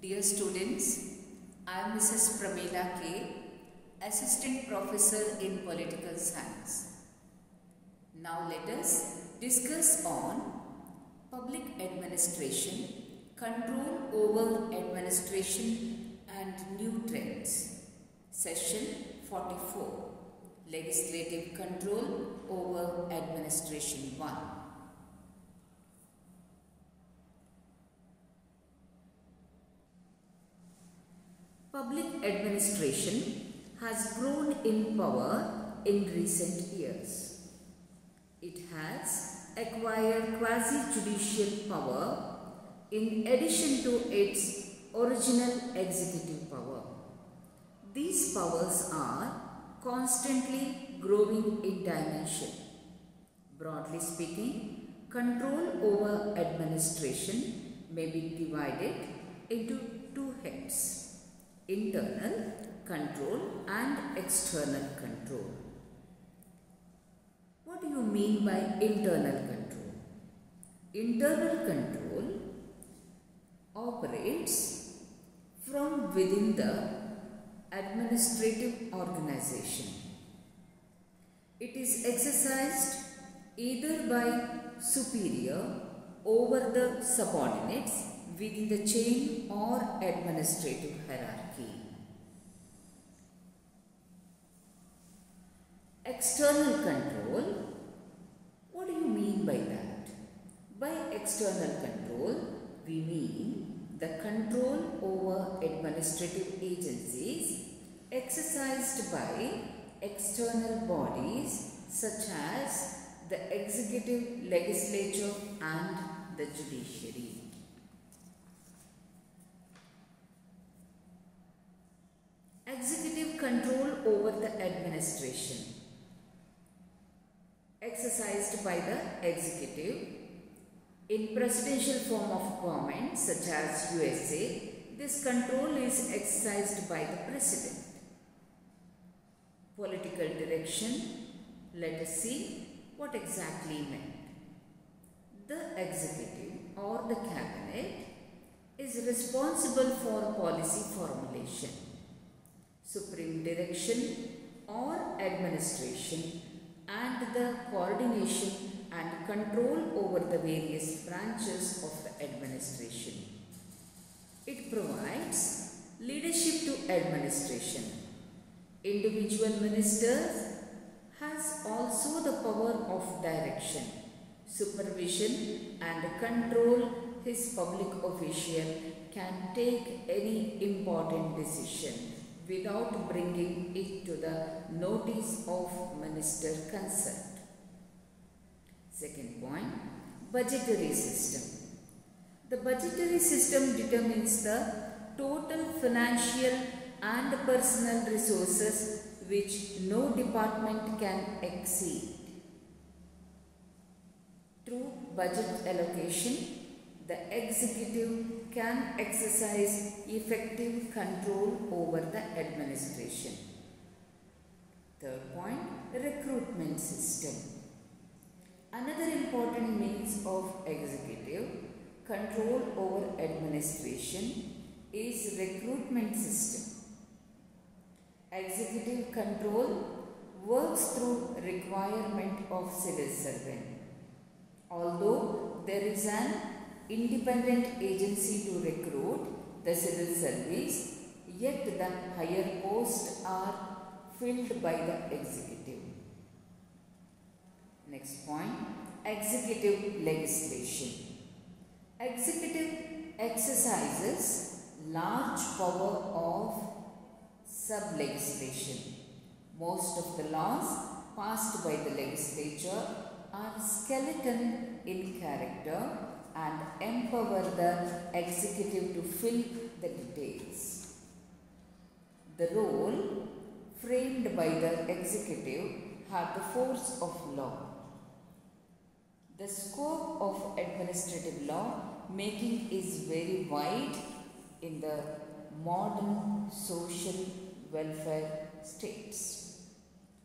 Dear students, I am Mrs. Pramila K, Assistant Professor in Political Science. Now let us discuss on public administration, control over administration and new trends. Session 44, Legislative Control over Administration 1. Public administration has grown in power in recent years. It has acquired quasi-judicial power in addition to its original executive power. These powers are constantly growing in dimension. Broadly speaking, control over administration may be divided into two heads: internal control and external control. What do you mean by internal control? Internal control operates from within the administrative organization. It is exercised either by superior over the subordinates within the chain or administrative hierarchy. External control, what do you mean by that? By external control, we mean the control over administrative agencies exercised by external bodies such as the executive, legislature and the judiciary. Executive control over the administration exercised by the executive in presidential form of government such as USA. This control is exercised by the president. Political direction, let us see what exactly meant. The executive or the cabinet is responsible for policy formulation, supreme direction or administration, and the coordination and control over the various branches of the administration. It provides leadership to administration. Individual ministers has also the power of direction, supervision and control. His public official can take any important decision without bringing it to the notice of minister concerned. Second point, budgetary system. The budgetary system determines the total financial and personal resources which no department can exceed. Through budget allocation, the executive can exercise effective control over the administration. Third point, recruitment system. Another important means of executive control over administration is recruitment system. Executive control works through requirement of civil servant. Although there is an independent agency to recruit the civil service, yet the higher posts are filled by the executive. Next point, executive legislation. Executive exercises large power of sub-legislation. Most of the laws passed by the legislature are skeletal in character and empower the executive to fill the details. The role framed by the executive have the force of law. The scope of administrative law making is very wide in the modern social welfare states.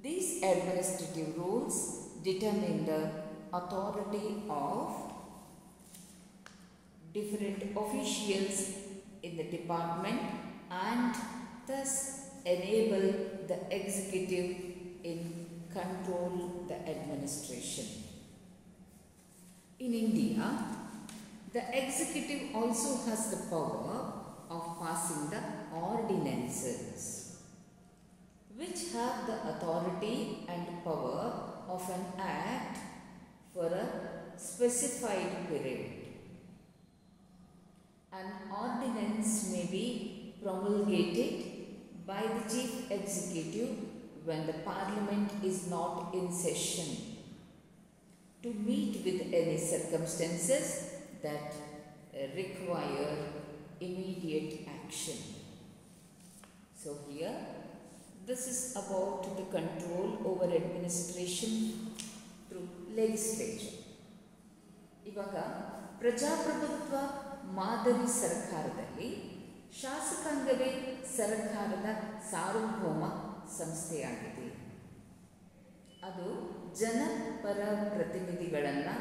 These administrative rules determine the authority of different officials in in the department and thus enable the executive in control the administration. In India, the executive also has the power of passing the ordinances, which have the authority and power of an act for a specified period. An ordinance may be promulgated by the chief executive when the parliament is not in session to meet with any circumstances that require immediate action. So here, this is about the control over administration through legislature. ಇವಾಗ ಪ್ರಜಾಪ್ರಭುತ್ವ ಮಾದರಿ ಸರ್ಕಾರದಲ್ಲಿ ಶಾಸಕಾಂಗವೇ ಸರ್ಕಾರದ ಸಾರ್ವಭೌಮ ಸಂಸ್ಥೆಯಾಗಿದೆ. ಅದು ಜನಪರ ಪ್ರತಿನಿಧಿಗಳನ್ನು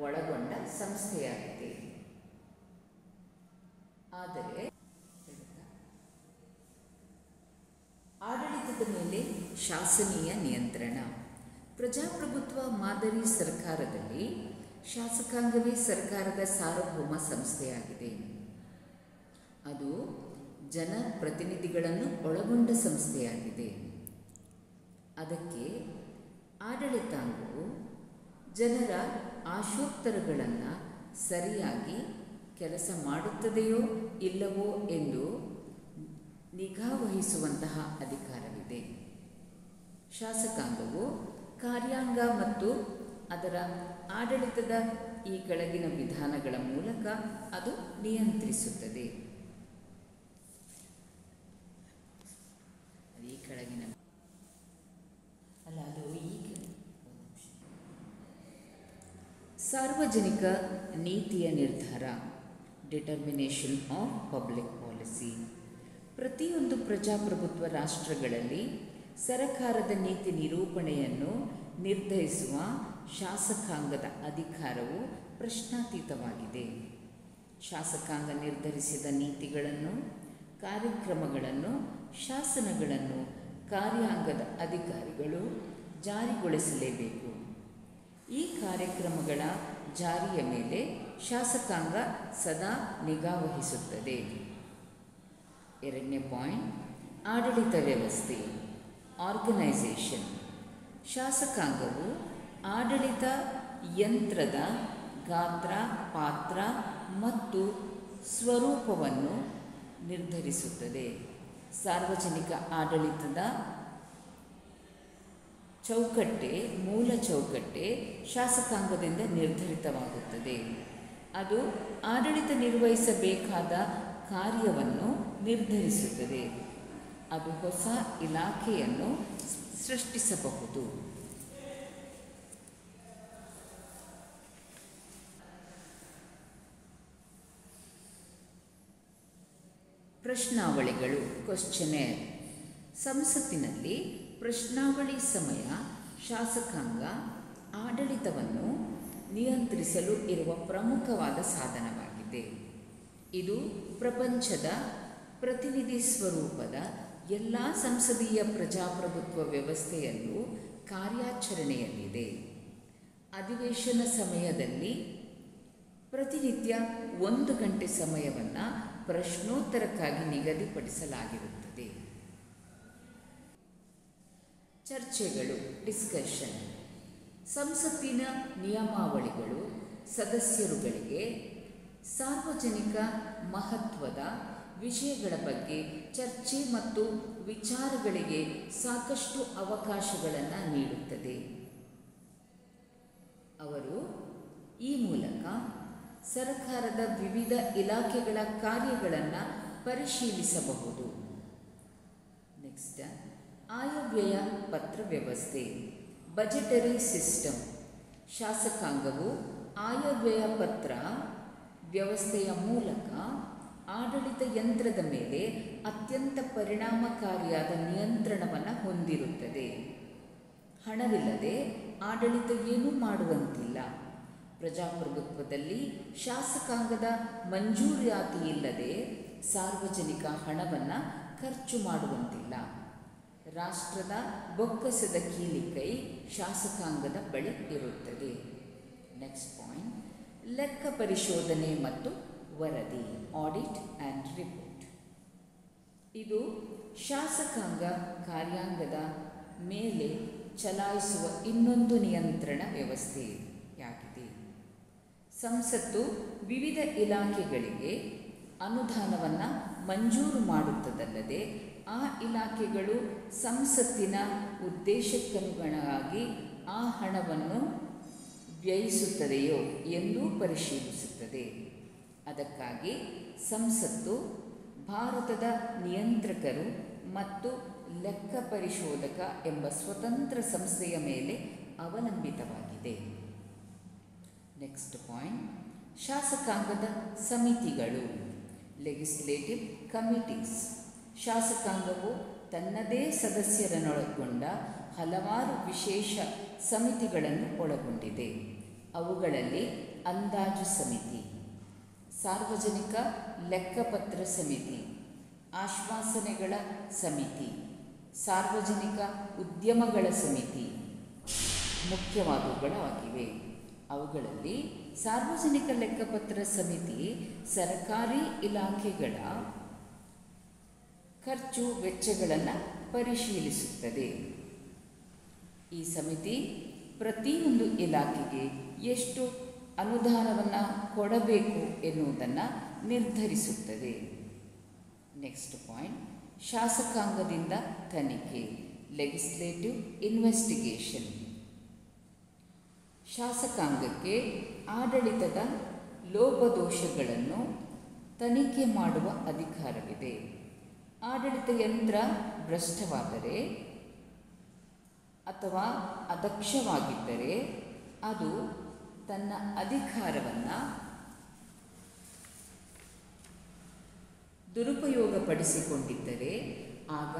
ಒಳಗೊಂಡ ಸಂಸ್ಥೆಯಾಗಿದೆ. ಆದರೆ ಆಡಳಿತದ ಮೇಲೆ ಶಾಸನೀಯ ನಿಯಂತ್ರಣ. ಪ್ರಜಾಪ್ರಭುತ್ವ ಮಾದರಿ ಸರ್ಕಾರದಲ್ಲಿ ಶಾಸಕಾಂಗವೇ ಸರ್ಕಾರದ ಸಾರ್ವಭೌಮ ಸಂಸ್ಥೆಯಾಗಿದೆ. ಅದು ಜನಪ್ರತಿನಿಧಿಗಳನ್ನು ಒಳಗೊಂಡ ಸಂಸ್ಥೆಯಾಗಿದೆ. ಅದಕ್ಕೆ ಆಡಳಿತಾಂಗವು ಜನರ ಆಶೋತ್ತರಗಳನ್ನು ಸರಿಯಾಗಿ ಕೆಲಸ ಮಾಡುತ್ತದೆಯೋ ಇಲ್ಲವೋ ಎಂದು ನಿಗಾ ವಹಿಸುವಂತಹ ಅಧಿಕಾರವಿದೆ. ಶಾಸಕಾಂಗವು ಕಾರ್ಯಾಂಗ ಮತ್ತು ಅದರ ಆಡಳಿತದ ಈ ಕೆಳಗಿನ ವಿಧಾನಗಳ ಮೂಲಕ ಅದು ನಿಯಂತ್ರಿಸುತ್ತದೆ. ಈ ಕೆಳಗಿನ ಸಾರ್ವಜನಿಕ ನೀತಿಯ ನಿರ್ಧಾರ, ಡಿಟರ್ಮಿನೇಷನ್ ಆಫ್ ಪಬ್ಲಿಕ್ ಪಾಲಿಸಿ. ಪ್ರತಿಯೊಂದು ಪ್ರಜಾಪ್ರಭುತ್ವ ರಾಷ್ಟ್ರಗಳಲ್ಲಿ ಸರಕಾರದ ನೀತಿ ನಿರೂಪಣೆಯನ್ನು ನಿರ್ಧರಿಸುವ ಶಾಸಕಾಂಗದ ಅಧಿಕಾರವು ಪ್ರಶ್ನಾತೀತವಾಗಿದೆ. ಶಾಸಕಾಂಗ ನಿರ್ಧರಿಸಿದ ನೀತಿಗಳನ್ನು, ಕಾರ್ಯಕ್ರಮಗಳನ್ನು, ಶಾಸನಗಳನ್ನು ಕಾರ್ಯಾಂಗದ ಅಧಿಕಾರಿಗಳು ಜಾರಿಗೊಳಿಸಲೇಬೇಕು. ಈ ಕಾರ್ಯಕ್ರಮಗಳ ಜಾರಿಯ ಮೇಲೆ ಶಾಸಕಾಂಗ ಸದಾ ನಿಗಾ ವಹಿಸುತ್ತದೆ. ಎರಡನೇ ಪಾಯಿಂಟ್, ಆಡಳಿತ ವ್ಯವಸ್ಥೆ, ಆರ್ಗನೈಸೇಷನ್. ಶಾಸಕಾಂಗವು ಆಡಳಿತ ಯಂತ್ರದ ಗಾತ್ರ, ಪಾತ್ರ ಮತ್ತು ಸ್ವರೂಪವನ್ನು ನಿರ್ಧರಿಸುತ್ತದೆ. ಸಾರ್ವಜನಿಕ ಆಡಳಿತದ ಚೌಕಟ್ಟೆ, ಮೂಲ ಚೌಕಟ್ಟೆ ಶಾಸಕಾಂಗದಿಂದ ನಿರ್ಧರಿತವಾಗುತ್ತದೆ. ಅದು ಆಡಳಿತ ನಿರ್ವಹಿಸಬೇಕಾದ ಕಾರ್ಯವನ್ನು ನಿರ್ಧರಿಸುತ್ತದೆ. ಅದು ಹೊಸ ಇಲಾಖೆಯನ್ನು ಸೃಷ್ಟಿಸಬಹುದು. ಪ್ರಶ್ನಾವಳಿಗಳು, ಕ್ವಶ್ಚನೇರ್. ಸಂಸತ್ತಿನಲ್ಲಿ ಪ್ರಶ್ನಾವಳಿ ಸಮಯ ಶಾಸಕಾಂಗ ಆಡಳಿತವನ್ನು ನಿಯಂತ್ರಿಸಲು ಇರುವ ಪ್ರಮುಖವಾದ ಸಾಧನವಾಗಿದೆ. ಇದು ಪ್ರಪಂಚದ ಪ್ರತಿನಿಧಿ ಸ್ವರೂಪದ ಎಲ್ಲ ಸಂಸದೀಯ ಪ್ರಜಾಪ್ರಭುತ್ವ ವ್ಯವಸ್ಥೆಯಲ್ಲೂ ಕಾರ್ಯಾಚರಣೆಯಲ್ಲಿದೆ. ಅಧಿವೇಶನ ಸಮಯದಲ್ಲಿ ಪ್ರತಿನಿತ್ಯ 1 ಗಂಟೆ ಸಮಯವನ್ನು ಪ್ರಶ್ನೋತ್ತರಕ್ಕಾಗಿ ನಿಗದಿಪಡಿಸಲಾಗಿರುತ್ತದೆ. ಚರ್ಚೆಗಳು, ಡಿಸ್ಕಷನ್. ಸಂಸತ್ತಿನ ನಿಯಮಾವಳಿಗಳು ಸದಸ್ಯರುಗಳಿಗೆ ಸಾರ್ವಜನಿಕ ಮಹತ್ವದ ವಿಷಯಗಳ ಬಗ್ಗೆ ಚರ್ಚೆ ಮತ್ತು ವಿಚಾರಗಳಿಗೆ ಸಾಕಷ್ಟು ಅವಕಾಶಗಳನ್ನು ನೀಡುತ್ತದೆ. ಅವರು ಈ ಮೂಲಕ ಸರ್ಕಾರದ ವಿವಿಧ ಇಲಾಖೆಗಳ ಕಾರ್ಯಗಳನ್ನು ಪರಿಶೀಲಿಸಬಹುದು. ನೆಕ್ಸ್ಟ್, ಆಯವ್ಯಯ ಪತ್ರ ವ್ಯವಸ್ಥೆ, ಬಜೆಟರಿ ಸಿಸ್ಟಮ್. ಶಾಸಕಾಂಗವು ಆಯವ್ಯಯ ಪತ್ರ ವ್ಯವಸ್ಥೆಯ ಮೂಲಕ ಆಡಳಿತ ಯಂತ್ರದ ಮೇಲೆ ಅತ್ಯಂತ ಪರಿಣಾಮಕಾರಿಯಾದ ನಿಯಂತ್ರಣವನ್ನು ಹೊಂದಿರುತ್ತದೆ. ಹಣವಿಲ್ಲದೆ ಆಡಳಿತ ಏನೂ ಮಾಡುವಂತಿಲ್ಲ. ಪ್ರಜಾಪ್ರಭುತ್ವದಲ್ಲಿ ಶಾಸಕಾಂಗದ ಮಂಜೂರಾತಿ ಇಲ್ಲದೆ ಸಾರ್ವಜನಿಕ ಹಣವನ್ನು ಖರ್ಚು ಮಾಡುವಂತಿಲ್ಲ. ರಾಷ್ಟ್ರದ ಬೊಕ್ಕಸದ ಕೀಲಿಕೈ ಶಾಸಕಾಂಗದ ಬಳಿ ಇರುತ್ತದೆ. ನೆಕ್ಸ್ಟ್ ಪಾಯಿಂಟ್, ಲೆಕ್ಕ ಪರಿಶೋಧನೆ ಮತ್ತು ವರದಿ, ಆಡಿಟ್ ಆ್ಯಂಡ್ ರಿಪೋರ್ಟ್. ಇದು ಶಾಸಕಾಂಗ ಕಾರ್ಯಾಂಗದ ಮೇಲೆ ಚಲಾಯಿಸುವ ಇನ್ನೊಂದು ನಿಯಂತ್ರಣ ವ್ಯವಸ್ಥೆಯಾಗಿದೆ. ಸಂಸತ್ತು ವಿವಿಧ ಇಲಾಖೆಗಳಿಗೆ ಅನುದಾನವನ್ನು ಮಂಜೂರು ಮಾಡುತ್ತದಲ್ಲದೆ ಆ ಇಲಾಖೆಗಳು ಸಂಸತ್ತಿನ ಉದ್ದೇಶಕ್ಕನುಗುಣವಾಗಿ ಆ ಹಣವನ್ನು ವ್ಯಯಿಸುತ್ತದೆಯೋ ಎಂದು ಪರಿಶೀಲಿಸುತ್ತದೆ. ಅದಕ್ಕಾಗಿ ಸಂಸತ್ತು ಭಾರತದ ನಿಯಂತ್ರಕರು ಮತ್ತು ಲೆಕ್ಕ ಪರಿಶೋಧಕ ಎಂಬ ಸ್ವತಂತ್ರ ಸಂಸ್ಥೆಯ ಮೇಲೆ ಅವಲಂಬಿತವಾಗಿದೆ. ನೆಕ್ಸ್ಟ್ ಪಾಯಿಂಟ್, ಶಾಸಕಾಂಗದ ಸಮಿತಿಗಳು, ಲೆಗಿಸ್ಲೇಟಿವ್ ಕಮಿಟೀಸ್. ಶಾಸಕಾಂಗವು ತನ್ನದೇ ಸದಸ್ಯರನ್ನೊಳಗೊಂಡ ಹಲವಾರು ವಿಶೇಷ ಸಮಿತಿಗಳನ್ನು ಒಳಗೊಂಡಿದೆ. ಅವುಗಳಲ್ಲಿ ಅಂದಾಜು ಸಮಿತಿ, ಸಾರ್ವಜನಿಕ ಲೆಕ್ಕಪತ್ರ ಸಮಿತಿ, ಆಶ್ವಾಸನೆಗಳ ಸಮಿತಿ, ಸಾರ್ವಜನಿಕ ಉದ್ಯಮಗಳ ಸಮಿತಿ ಮುಖ್ಯವಾದವುಗಳಾಗಿವೆ. ಅವುಗಳಲ್ಲಿ ಸಾರ್ವಜನಿಕ ಲೆಕ್ಕಪತ್ರ ಸಮಿತಿ ಸರ್ಕಾರಿ ಇಲಾಖೆಗಳ ಖರ್ಚು ವೆಚ್ಚಗಳನ್ನು ಪರಿಶೀಲಿಸುತ್ತದೆ. ಈ ಸಮಿತಿ ಪ್ರತಿಯೊಂದು ಇಲಾಖೆಗೆ ಎಷ್ಟು ಅನುದಾನವನ್ನು ಕೊಡಬೇಕು ಎನ್ನುವುದನ್ನು ನಿರ್ಧರಿಸುತ್ತದೆ. ನೆಕ್ಸ್ಟ್ ಪಾಯಿಂಟ್, ಶಾಸಕಾಂಗದಿಂದ ತನಿಖೆ, ಲೆಗಿಸ್ಲೇಟಿವ್ ಇನ್ವೆಸ್ಟಿಗೇಷನ್. ಶಾಸಕಾಂಗಕ್ಕೆ ಆಡಳಿತದ ಲೋಪದೋಷಗಳನ್ನು ತನಿಖೆ ಮಾಡುವ ಅಧಿಕಾರವಿದೆ. ಆಡಳಿತ ಯಂತ್ರ ಭ್ರಷ್ಟವಾದರೆ ಅಥವಾ ಅದಕ್ಷವಾಗಿದ್ದರೆ ಅದು ತನ್ನ ಅಧಿಕಾರವನ್ನು ದುರುಪಯೋಗಪಡಿಸಿಕೊಂಡಿದ್ದರೆ ಆಗ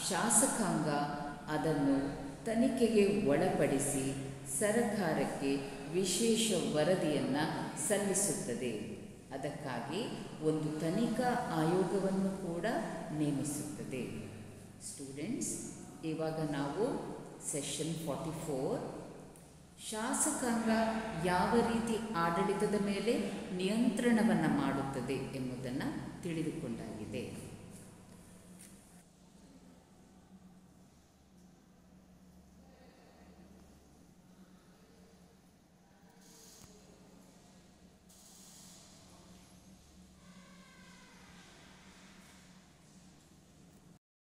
ಶಾಸಕಾಂಗ ಅದನ್ನು ತನಿಖೆಗೆ ಒಳಪಡಿಸಿ ಸರ್ಕಾರಕ್ಕೆ ವಿಶೇಷ ವರದಿಯನ್ನು ಸಲ್ಲಿಸುತ್ತದೆ. ಅದಕ್ಕಾಗಿ ಒಂದು ತನಿಖಾ ಆಯೋಗವನ್ನು ಕೂಡ ನೇಮಿಸುತ್ತದೆ. ಸ್ಟೂಡೆಂಟ್ಸ್, ಇವಾಗ ನಾವು ಸೆಷನ್ 44 ಶಾಸಕಾಂಗ ಯಾವ ರೀತಿ ಆಡಳಿತದ ಮೇಲೆ ನಿಯಂತ್ರಣವನ್ನು ಮಾಡುತ್ತದೆ ಎಂಬುದನ್ನು ತಿಳಿದುಕೊಂಡಾಗಿದೆ.